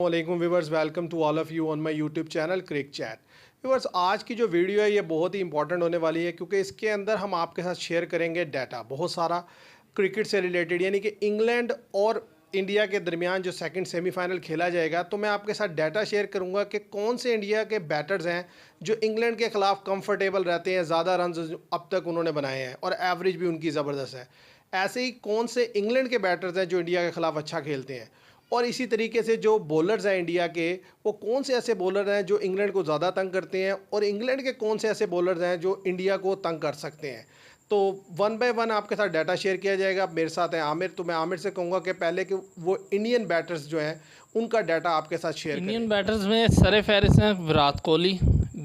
वालेकुम viewers, welcome to all of you on my YouTube channel crick chat. Viewers, आज की जो video है ये बहुत ही इंपॉर्टेंट होने वाली है क्योंकि इसके अंदर हम आपके साथ शेयर करेंगे डाटा बहुत सारा क्रिकेट से रिलेटेड, यानी कि इंग्लैंड और इंडिया के दरमियान जो सेकंड सेमीफाइनल खेला जाएगा। तो मैं आपके साथ डाटा शेयर करूंगा कि कौन से इंडिया के बैटर्स हैं जो इंग्लैंड के ख़िलाफ़ कंफर्टेबल रहते हैं, ज़्यादा रन अब तक उन्होंने बनाए हैं और एवरेज भी उनकी ज़बरदस्त है। ऐसे ही कौन से इंग्लैंड के बैटर्स हैं जो इंडिया के ख़िलाफ़ अच्छा खेलते हैं, और इसी तरीके से जो बॉलर्स हैं इंडिया के, वो कौन से ऐसे बॉलर हैं जो इंग्लैंड को ज़्यादा तंग करते हैं और इंग्लैंड के कौन से ऐसे बॉलर्स हैं जो इंडिया को तंग कर सकते हैं। तो वन बाय वन आपके साथ डाटा शेयर किया जाएगा। मेरे साथ है आमिर, तो मैं आमिर से कहूँगा कि पहले कि वो इंडियन बैटर्स जो हैं उनका डाटा आपके साथ शेयर करें। इंडियन बैटर्स में सरे फहरिस्त हैं विराट कोहली।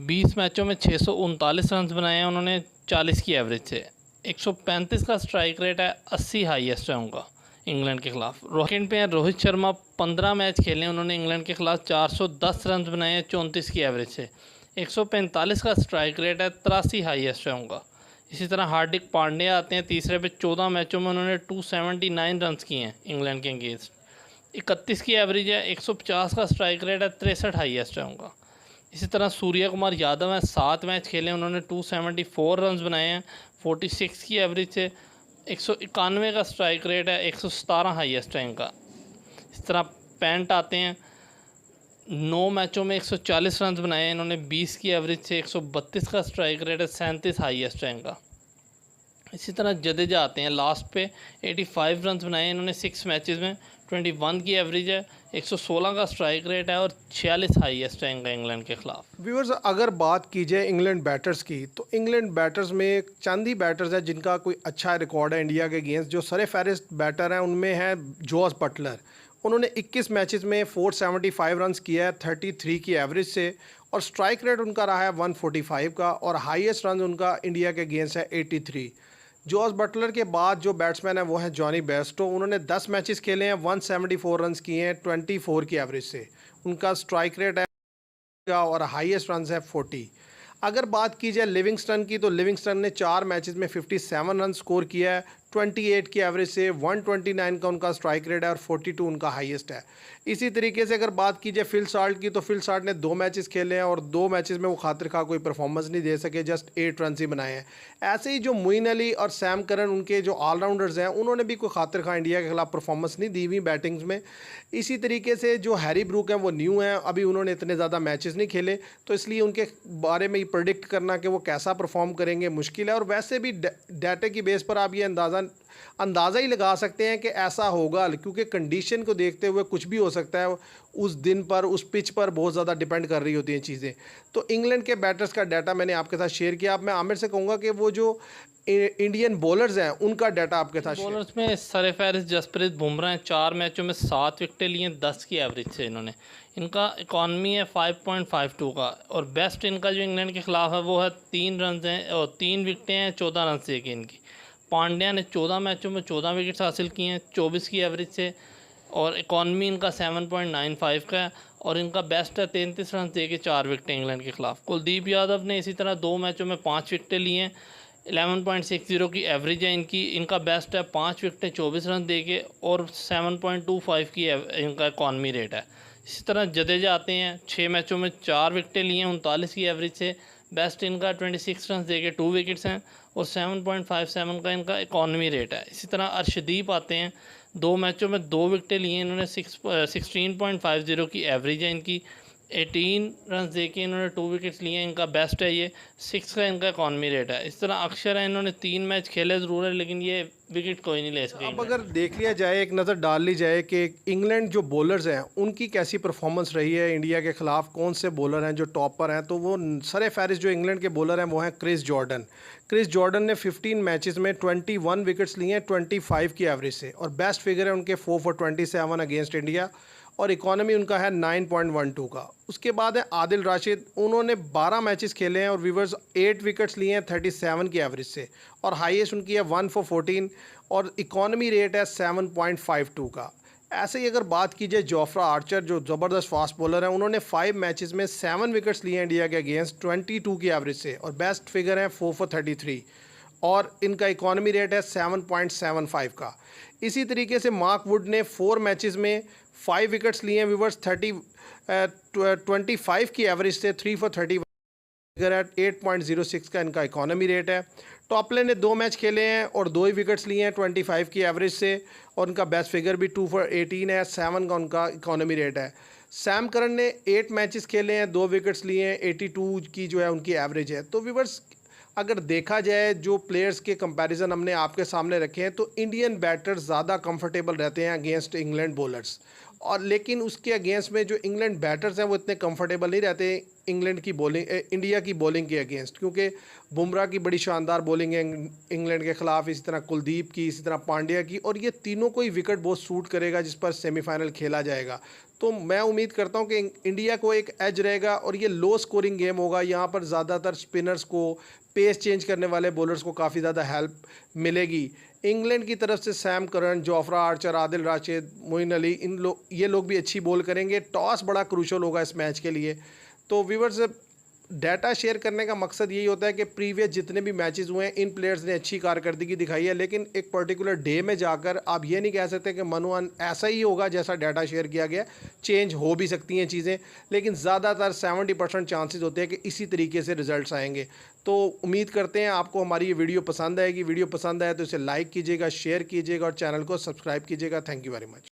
20 मैचों में 639 रन बनाए हैं उन्होंने 40 की एवरेज से। 135 का स्ट्राइक रेट है, 80 हाईएस्ट है उनका इंग्लैंड के खिलाफ। सेकंड पे हैं रोहित शर्मा। 15 मैच खेले उन्होंने इंग्लैंड के खिलाफ, 410 रन बनाए हैं 34 की एवरेज से। 145 का स्ट्राइक रेट है, 83 हाईएस्ट है उनका। इसी तरह हार्दिक पांड्या आते हैं तीसरे पे। 14 मैचों में उन्होंने 279 रन किए हैं इंग्लैंड के अगेंस्ट, 31 की एवरेज है। 150 का स्ट्राइक रेट है, 63 हाईएस्ट है उनका। इसी तरह सूर्य कुमार यादव हैं। 7 मैच खेले उन्होंने 274 रन बनाए हैं 46 की एवरेज से। 191 का स्ट्राइक रेट है, 117 हाईएस्ट है इनका। इस तरह पेंट आते हैं। 9 मैचों में 140 रन बनाए हैं इन्होंने 20 की एवरेज से। 132 का स्ट्राइक रेट है, 37 हाईएस्ट है इनका। इसी तरह जडेजा आते हैं लास्ट पे। 85 रन बनाए इन्होंने 6 मैचेस में, 21 की एवरेज है। 116 का स्ट्राइक रेट है और 46 हाईएस्ट है इनका इंग्लैंड के खिलाफ। व्यूअर्स, अगर बात की जाए इंग्लैंड बैटर्स की, तो इंग्लैंड बैटर्स में चंद ही बैटर्स हैं जिनका कोई अच्छा रिकॉर्ड है इंडिया के अगेंस्ट। जो सरे फहरिस्त बैटर हैं उनमें है जोस बटलर। उन्होंने 21 मैचेस में 475 रन्स किया है 33 की एवरेज से, और स्ट्राइक रेट उनका रहा है 145 का, और हाईएस्ट रन उनका इंडिया के अगेंस्ट है 83। जॉस बटलर के बाद जो बैट्समैन है वो है जॉनी बेस्टो। उन्होंने 10 मैचेस खेले हैं, 174 रन्स किए हैं 24 की एवरेज से। उनका स्ट्राइक रेट है और हाईएस्ट रन है 40। अगर बात की जाए लिविंगस्टन की, तो लिविंगस्टन ने 4 मैचेस में 57 रन स्कोर किया है 28 की एवरेज से। 129 का उनका स्ट्राइक रेट है और 42 उनका हाईएस्ट है। इसी तरीके से अगर बात की जाए फिल साल्ट की, तो फिल साल्ट ने 2 मैचेस खेले हैं और 2 मैचेस में वो खातिर खा कोई परफॉर्मेंस नहीं दे सके, जस्ट 8 रन ही बनाए हैं। ऐसे ही जो मोइन अली और सैम करन, उनके जो ऑलराउंडर्स हैं, उन्होंने भी कोई खातिर खा इंडिया के खिलाफ परफॉर्मेंस नहीं दी हुई बैटिंग्स में। इसी तरीके से जो हैरी ब्रूक हैं वो न्यू हैं, अभी उन्होंने इतने ज़्यादा मैचेस नहीं खेले, तो इसलिए उनके बारे में प्रेडिक्ट करना कि वो कैसा परफॉर्म करेंगे मुश्किल है। और वैसे भी डाटे की बेस पर आप ये अंदाज़ा ही लगा सकते हैं कि ऐसा होगा, क्योंकि कंडीशन को देखते हुए कुछ भी हो सकता है। उस दिन पर, उस पिच पर बहुत ज़्यादा डिपेंड कर रही होती हैं चीज़ें। तो इंग्लैंड के बैटर्स का डाटा मैंने आपके साथ शेयर किया। अब मैं आमिर से कहूँगा कि वो जो इंडियन बॉलर्स हैं उनका डाटा आपके साथ शेयर। बॉलर्स में सरफहरिस्त जसप्रीत बुमराह हैं। 4 मैचों में 7 विकेटें लिए, 10 की एवरेज से इन्होंने। इनका इकॉनमी है 5.52 का, और बेस्ट इनका जो इंग्लैंड के खिलाफ है वो है 3 रन हैं और 3 विकेटें हैं 14 रन से की इनकी। पांड्या ने 14 मैचों में 14 विकेट्स हासिल किए हैं 24 की एवरेज से, और इकॉनमी इनका 7.95 का है, और इनका बेस्ट है 33 रन दे के 4 विकेटें इंग्लैंड के खिलाफ। कुलदीप यादव ने इसी तरह 2 मैचों में 5 विकेटें लिए हैं, 11.60 की एवरेज है इनकी। इनका बेस्ट है 5 विकेटें 24 रन दे के, और 7.25 की इनका इकॉनमी रेट है। इसी तरह जडेजा आते हैं। 6 मैचों में 4 विकेटें लिए हैं 39 की एवरेज से। बेस्ट इनका 26 रन दे के 2 विकेट्स हैं, और 7.57 का इनका इकॉनमी रेट है। इसी तरह अर्शदीप आते हैं। 2 मैचों में 2 विकेटें लिए इन्होंने, 16.50 की एवरेज है इनकी। 18 रन दे के इन्होंने 2 विकेट्स लिए हैं, इनका बेस्ट है ये। 6 का इनका इकॉनमी रेट है। इस तरह अक्षर है, इन्होंने 3 मैच खेले ज़रूर है, लेकिन ये विकेट कोई नहीं ले सके। अब अगर देख लिया जाए, एक नज़र डाल ली जाए कि इंग्लैंड जो बॉलर्स हैं उनकी कैसी परफॉर्मेंस रही है इंडिया के ख़िलाफ़, कौन से बॉलर हैं जो टॉप पर हैं, तो वो सरे फहरिस्त जो इंग्लैंड के बॉलर हैं वो हैं क्रिस जॉर्डन। क्रिस जॉर्डन ने 15 मैचेस में 21 विकेट्स लिए हैं 25 की एवरेज से, और बेस्ट फिगर है उनके 4 for 27 अगेंस्ट इंडिया, और इकॉनमी उनका है 9.12 का। उसके बाद है आदिल राशिद। उन्होंने 12 मैचेस खेले हैं और व्यूवर्स 8 विकेट्स लिए हैं 37 की एवरेज से, और हाईएस्ट उनकी है 1 for 14, और इकॉनमी रेट है 7.52 का। ऐसे ही अगर बात की जाए जोफ्रा आर्चर, जो ज़बरदस्त फास्ट बॉलर हैं, उन्होंने 5 मैचेस में 7 विकेट्स लिए हैं इंडिया के अगेंस्ट 22 की एवरेज से, और बेस्ट फिगर है 4 for 33, और इनका इकॉनमी रेट है 7.75 का। इसी तरीके से मार्क वुड ने 4 मैचेस में 5 विकेट्स लिए हैं व्यूवर्स। 25 की एवरेज से 3 for 30 फिगर है। 8.06 का इनका इकोनॉमी रेट है। टॉपले ने 2 मैच खेले हैं और 2 ही विकेट्स लिए हैं 25 की एवरेज से, और उनका बेस्ट फिगर भी 2 for 18 है। 7 का उनका इकोनॉमी रेट है। सैम करन ने 8 मैचेस खेले हैं, 2 विकेट्स लिए हैं, 82 की जो है उनकी एवरेज है। तो व्यूवर्स अगर देखा जाए जो प्लेयर्स के कंपैरिजन हमने आपके सामने रखे हैं, तो इंडियन बैटर्स ज़्यादा कंफर्टेबल रहते हैं अगेंस्ट इंग्लैंड बॉलर्स, और लेकिन उसके अगेंस्ट में जो इंग्लैंड बैटर्स हैं वो इतने कंफर्टेबल नहीं रहते इंग्लैंड की बॉलिंग, इंडिया की बॉलिंग के अगेंस्ट, क्योंकि बुमराह की बड़ी शानदार बॉलिंग है इंग्लैंड के ख़िलाफ़, इसी तरह कुलदीप की, इसी तरह पांड्या की, और ये तीनों को ही विकेट बहुत सूट करेगा जिस पर सेमीफाइनल खेला जाएगा। तो मैं उम्मीद करता हूं कि इंडिया को एक एज रहेगा और ये लो स्कोरिंग गेम होगा। यहाँ पर ज़्यादातर स्पिनर्स को, पेस चेंज करने वाले बॉलर्स को काफ़ी ज़्यादा हेल्प मिलेगी। इंग्लैंड की तरफ से Sam Curran, Jofra Archer, Adil Rashid, Moeen Ali, ये लोग भी अच्छी बॉल करेंगे। टॉस बड़ा क्रूशल होगा इस मैच के लिए। तो व्यूवर्स डाटा शेयर करने का मकसद यही होता है कि प्रीवियस जितने भी मैचेस हुए हैं इन प्लेयर्स ने अच्छी कारकर्दगी दिखाई है, लेकिन एक पर्टिकुलर डे में जाकर आप ये नहीं कह सकते कि मनोअन ऐसा ही होगा जैसा डाटा शेयर किया गया। चेंज हो भी सकती हैं चीज़ें, लेकिन ज़्यादातर 70% चांसेस होते हैं कि इसी तरीके से रिजल्ट्स आएंगे। तो उम्मीद करते हैं आपको हमारी ये वीडियो पसंद आएगी। वीडियो पसंद आए तो इसे लाइक कीजिएगा, शेयर कीजिएगा और चैनल को सब्सक्राइब कीजिएगा। Thank you very much.